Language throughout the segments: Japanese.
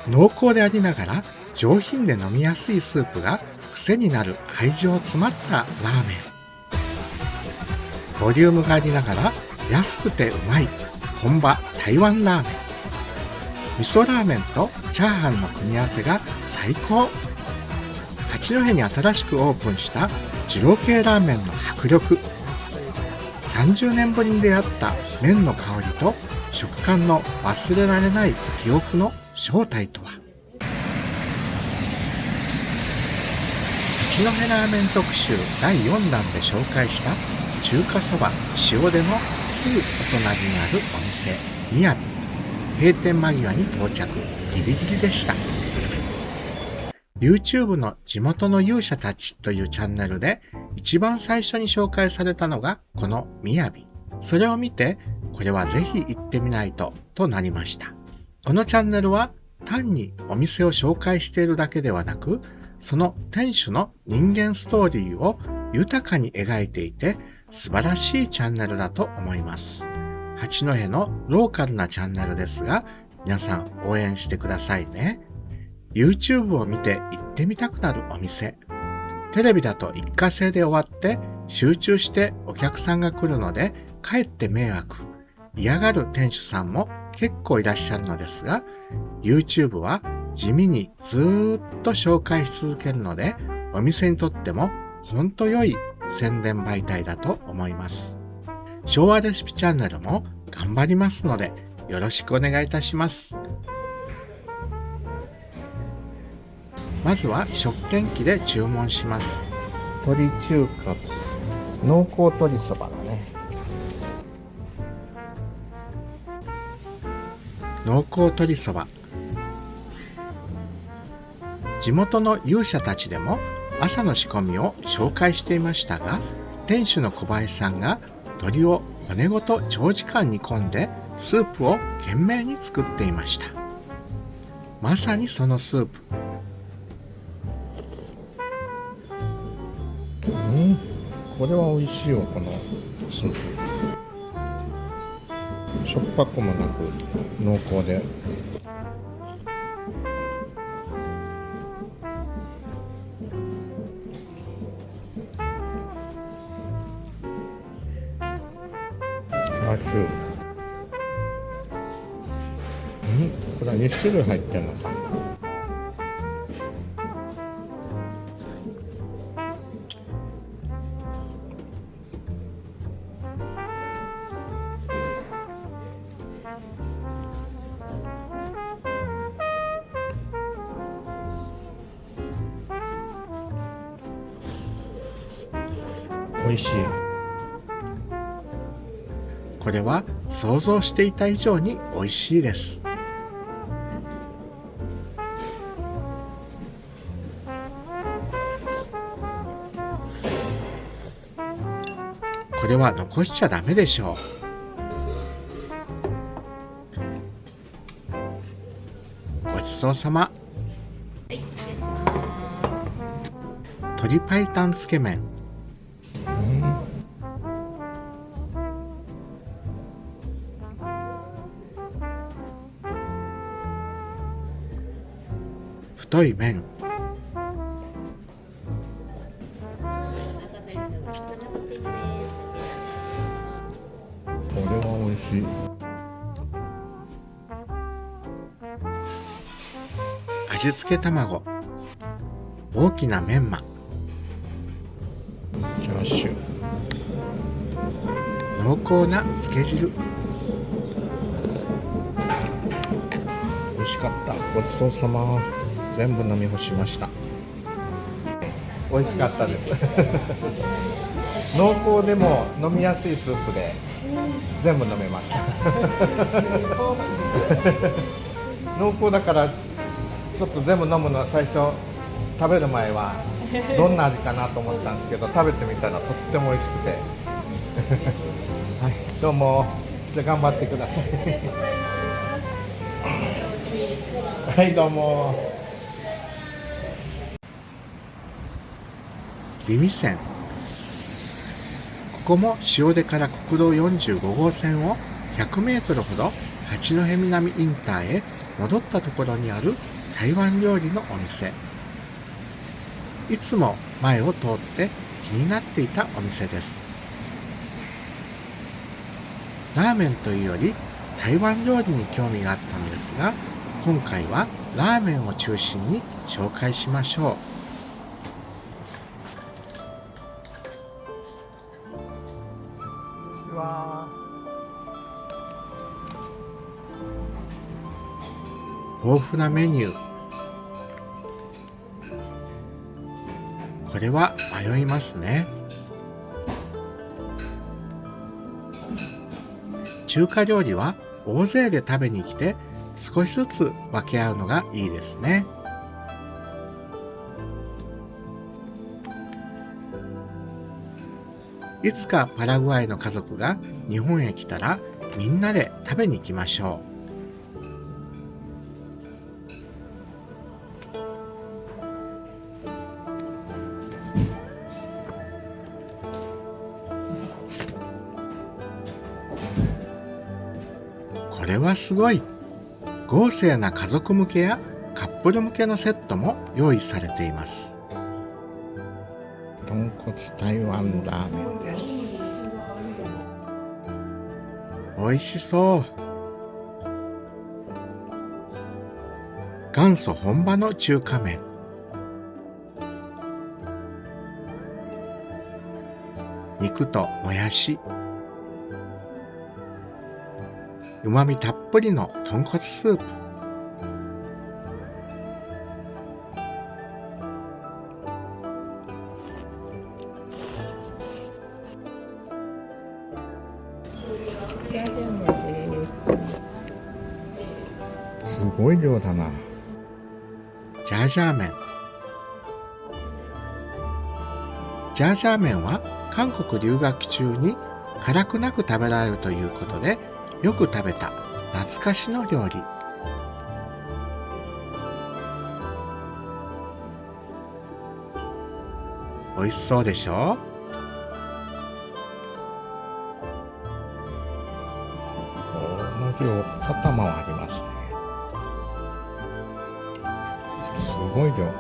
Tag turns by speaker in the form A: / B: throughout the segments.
A: 濃厚でありながら上品で飲みやすいスープが癖になる愛情詰まったラーメン。ボリュームがありながら安くてうまい本場台湾ラーメン。味噌ラーメンとチャーハンの組み合わせが最高。八戸に新しくオープンした二郎系ラーメンの迫力。30年ぶりに出会った麺の香りと食感の忘れられない記憶の正体とは。八戸ラーメン特集第4弾で紹介した中華そば塩でのすぐお隣にあるお店みやび。閉店間際に到着、ギリギリでした。YouTube の地元の勇者たちというチャンネルで一番最初に紹介されたのがこのみやび。それを見て、これはぜひ行ってみないととなりました。このチャンネルは単にお店を紹介しているだけではなく、その店主の人間ストーリーを豊かに描いていて素晴らしいチャンネルだと思います。八戸のローカルなチャンネルですが、皆さん応援してくださいね。YouTube を見て行ってみたくなるお店。テレビだと一過性で終わって集中してお客さんが来るのでかえって迷惑。嫌がる店主さんも結構いらっしゃるのですが、YouTube は地味にずーっと紹介し続けるので、お店にとっても本当良い宣伝媒体だと思います。昭和レシピチャンネルも頑張りますのでよろしくお願いいたします。まずは食券機で注文します。鶏中華、濃厚鶏そばだね。濃厚鶏そば。地元の勇者たちでも朝の仕込みを紹介していましたが、店主の小林さんが鶏を骨ごと長時間煮込んでスープを懸命に作っていました。まさにそのスープ。これは美味しいよ、このスープ。しょっぱくもなく濃厚で。チャーシュー。これは2種類入ってんのか。美味しい。これは想像していた以上に美味しいです。これは残しちゃダメでしょう。ごちそうさま。鶏白湯つけ麺。太い麺。これは美味しい。味付け卵。大きなメンマ。チャーシュー。濃厚なつけ汁。美味しかった。ごちそうさま。全部飲み干しました。美味しかったです濃厚でも飲みやすいスープで全部飲めました濃厚だからちょっと全部飲むのは最初食べる前はどんな味かなと思ったんですけど、食べてみたらとっても美味しくてはい、どうも。じゃあ頑張ってくださいはい、どうも。美味線。ここも塩出から国道45号線を100メートルほど八戸南インターへ戻ったところにある台湾料理のお店。いつも前を通って気になっていたお店です。ラーメンというより台湾料理に興味があったのですが、今回はラーメンを中心に紹介しましょう。豊富なメニュー。これは迷いますね。中華料理は大勢で食べに来て少しずつ分け合うのがいいですね。いつかパラグアイの家族が日本へ来たらみんなで食べに行きましょう。これはすごい。豪勢な家族向けやカップル向けのセットも用意されています。豚骨台湾ラーメンです。美味しそう。元祖本場の中華麺。肉ともやし、うまみたっぷりの豚骨スープ。すごい量だな。ジャージャー麺。ジャージャー麺は韓国留学中に辛くなく食べられるということでよく食べた懐かしの料理。美味しそうでしょう。この量、肩もありますね。すごい量。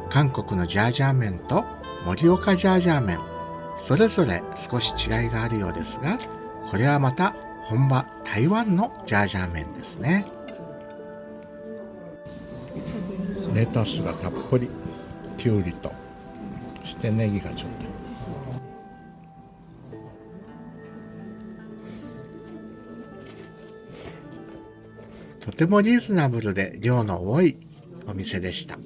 A: 韓国のジャージャー麺と盛岡ジャージャー麺、それぞれ少し違いがあるようですが、これはまた本場台湾のジャージャー麺ですね。レタスがたっぷり、きゅうりと、そしてネギがちょっと。とてもリーズナブルで量の多いお店でした。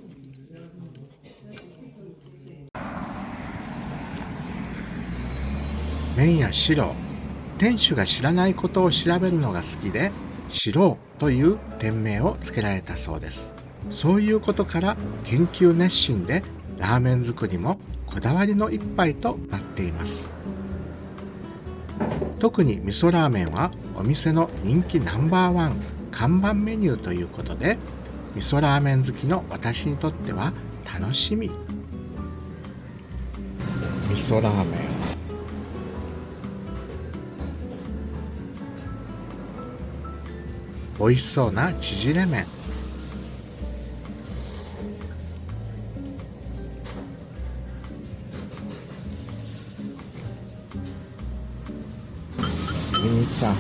A: 麺や白、店主が知らないことを調べるのが好きで、白という店名を付けられたそうです。そういうことから研究熱心でラーメン作りもこだわりの一杯となっています。特に味噌ラーメンはお店の人気ナンバーワン看板メニューということで、味噌ラーメン好きの私にとっては楽しみ。味噌ラーメン、美味しそうな縮れ麺、ミニチャーハン。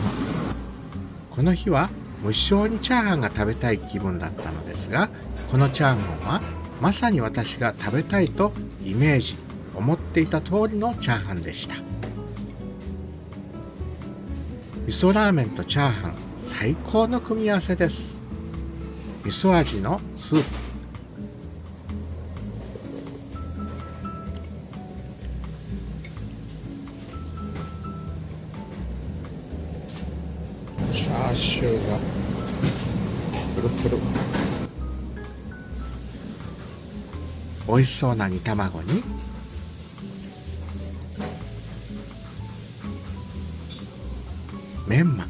A: この日は無性にチャーハンが食べたい気分だったのですが、このチャーハンはまさに私が食べたいとイメージ、思っていた通りのチャーハンでした。味噌ラーメンとチャーハン、最高の組み合わせです。味噌味のスープ、チャーシューがプルプル、美味しそうな煮卵にメンマ、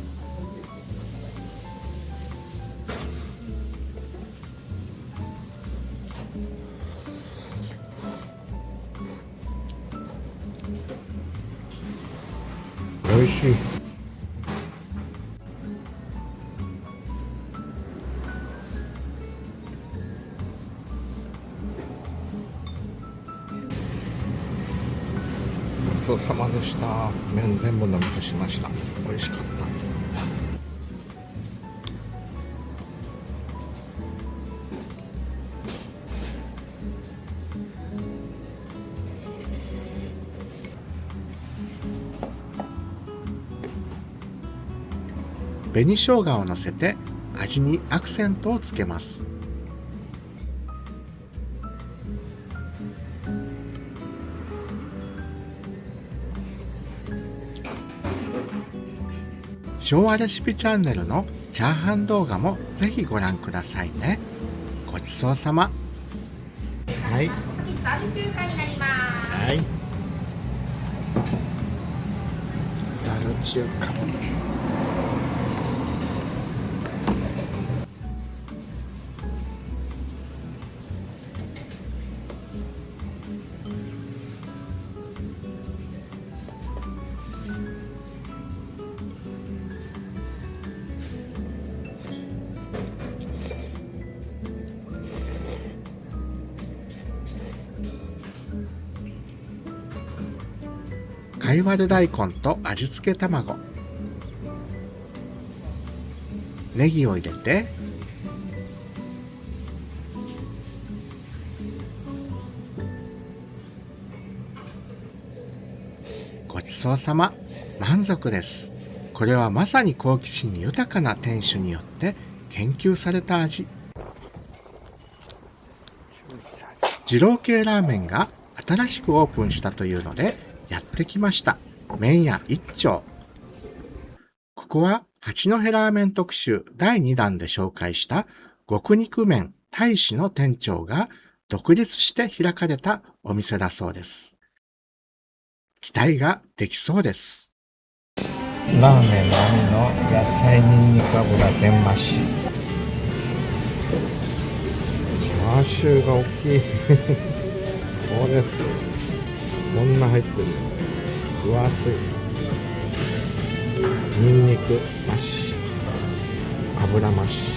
A: 美味しい。ちそうさまでした。麺全部飲み干しました。美味しかった。紅生姜をのせて味にアクセントをつけます。昭和レシピチャンネルのチャーハン動画もぜひご覧くださいね。ごちそうさま。はい。
B: ザル中華になります。
A: はい。ザル中華。かいわれ大根と味付け卵、ネギを入れて、ごちそうさま。満足です。これはまさに好奇心豊かな店主によって研究された味。二郎系ラーメンが新しくオープンしたというのでやってきました。麺屋一丁。ここは八戸ラーメン特集第2弾で紹介した極肉麺大使の店長が独立して開かれたお店だそうです。期待ができそうです。ラーメンのみの野菜にんにく油全増し。チャーシューが大きい。これこんな入ってる。分厚い。にんにく増し、油増し。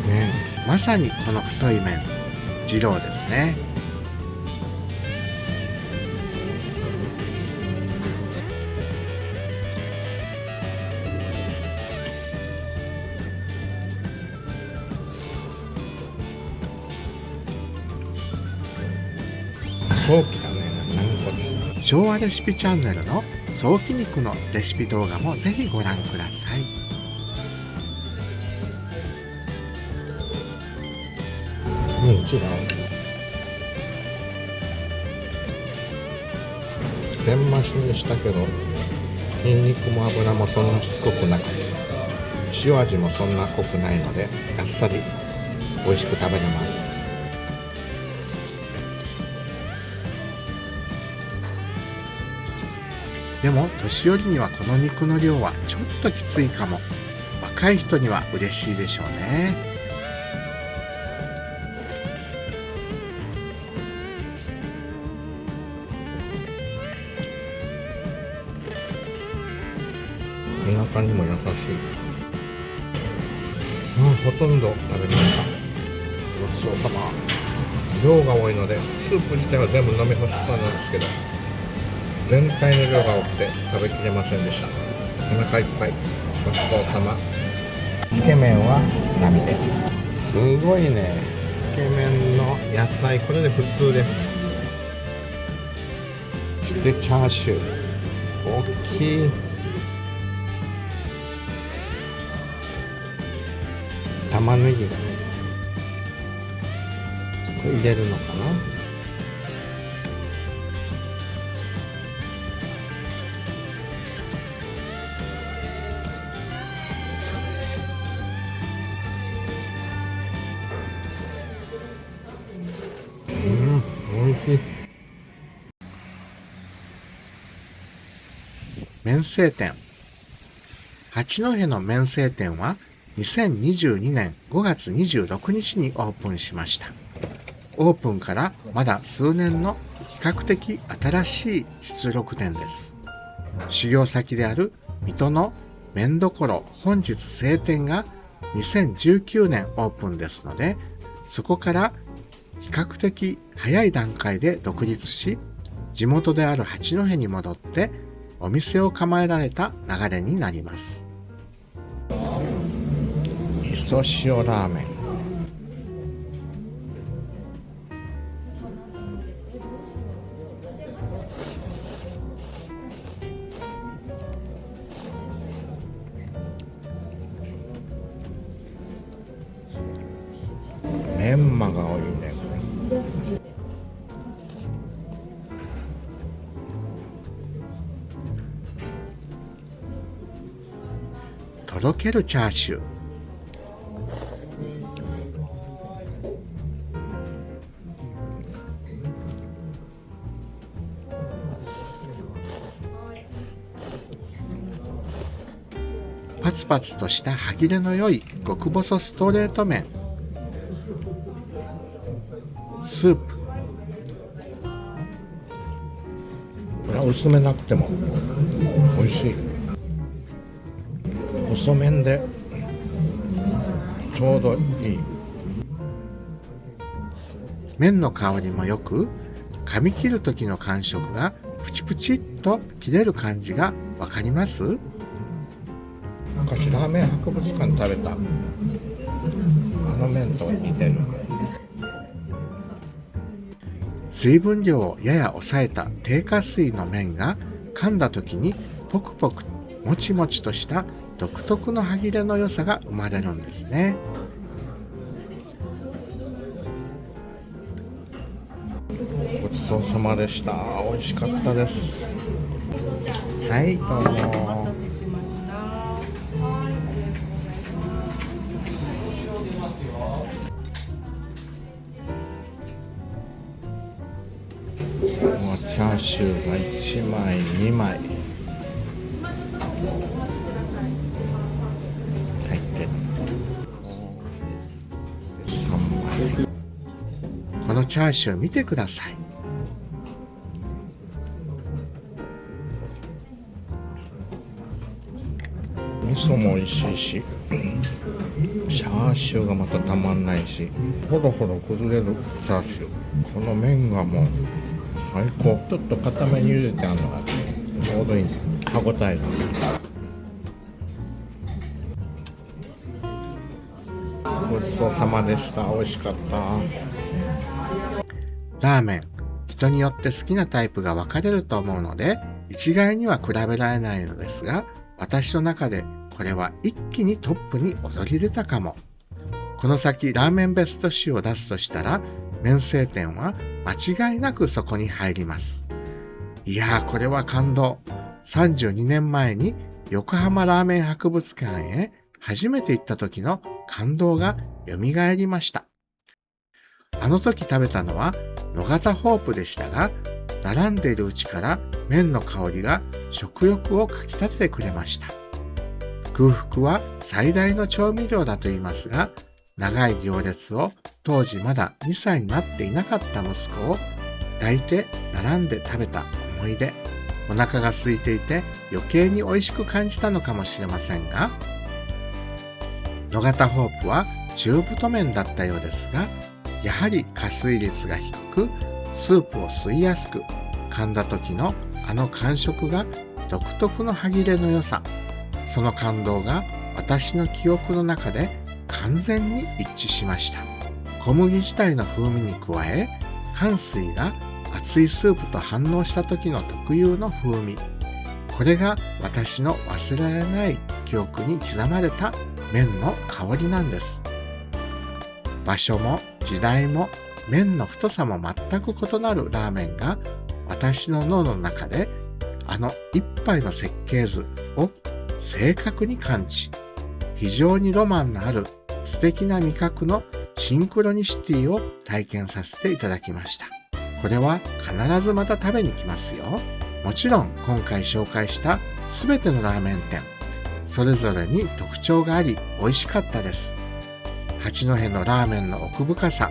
A: 麺、まさにこの太い麺、二郎ですね。早期だね。昭和レシピチャンネルの早期肉のレシピ動画もぜひご覧ください。違う。全増しにしたけど、ニンニクも油もそんなしつこくなく、塩味もそんな濃くないので、あっさり美味しく食べれます。でも年寄りにはこの肉の量はちょっときついかも。若い人には嬉しいでしょうね。お腹にも優しい。ほとんど食べました。ごちそうさま。量が多いのでスープ自体は全部飲み干しそうなんですけど、全体の量が多くて食べきれませんでした。お腹いっぱい。ごちそうさま。つけ麺は並で。すごいね。つけ麺の野菜、これで普通です。そしてチャーシュー、大きい。玉ねぎがね、これ入れるのかな。美味しい。麺製店。八戸の麺製店は2022年5月26日にオープンしました。オープンからまだ数年の比較的新しい出力店です。修行先である水戸の麺どころ本日正店が2019年オープンですので、そこから比較的早い段階で独立し、地元である八戸に戻ってお店を構えられた流れになります。磯塩ラーメン。メンマが多いね、これ。とろけるチャーシュー。パツパツとした歯切れの良い極細ストレート麺。スープ。これは薄めなくても美味しい。細麺でちょうどいい。麺の香りもよく、噛み切る時の感触がプチプチっと切れる感じがわかります？昔ラーメン博物館で食べたあの麺と似てる。水分量をやや抑えた低加水の麺が噛んだ時にポクポクもちもちとした独特の歯切れの良さが生まれるんですね。ごちそうさまでした。美味しかったです。はい、どうも。もうチャーシューが1枚2枚入ってる。3枚。このチャーシュー見てください。味噌も美味しいし、チャーシューがまたたまんないし、ほろほろ崩れるチャーシュー。この麺がもう最高。ちょっと固めに茹でてあるのがちょうどいいね。歯ごたえが。ごちそうさまでした。美味しかった。ラーメン、人によって好きなタイプが分かれると思うので、一概には比べられないのですが、私の中でこれは一気にトップに躍り出たかも。この先ラーメンベスト集を出すとしたら、麺製店は間違いなくそこに入ります。いやー、これは感動。32年前に横浜ラーメン博物館へ初めて行った時の感動が蘇りました。あの時食べたのは野方ホープでしたが、並んでいるうちから麺の香りが食欲をかきたててくれました。空腹は最大の調味料だと言いますが、長い行列を当時まだ2歳になっていなかった息子を抱いて並んで食べた思い出。お腹が空いていて余計に美味しく感じたのかもしれませんが、野方ホープは中太麺だったようですが、やはり加水率が低く、スープを吸いやすく、噛んだ時のあの感触が独特の歯切れの良さ、その感動が私の記憶の中で完全に一致しました。小麦自体の風味に加え、寒水が熱いスープと反応した時の特有の風味、これが私の忘れられない記憶に刻まれた麺の香りなんです。場所も時代も麺の太さも全く異なるラーメンが私の脳の中であの一杯の設計図を正確に感知、非常にロマンのある素敵な味覚のシンクロニシティを体験させていただきました。これは必ずまた食べに来ますよ。もちろん今回紹介した全てのラーメン店、それぞれに特徴があり美味しかったです。八戸のラーメンの奥深さ、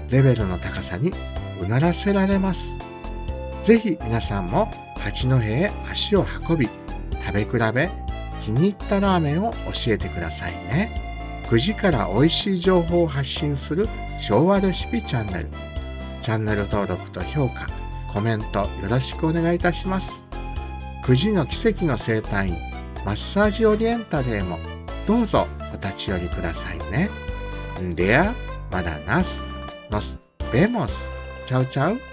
A: レベルの高さにうならせられます。ぜひ皆さんも八戸へ足を運び、食べ比べ、気に入ったラーメンを教えてくださいね。9時から美味しい情報を発信する昭和レシピチャンネル、チャンネル登録と評価、コメントよろしくお願いいたします。9時の奇跡の生態院、マッサージオリエンタルへもどうぞお立ち寄りくださいね。では、まだナス、ノス、ベモス、チャウチャウ。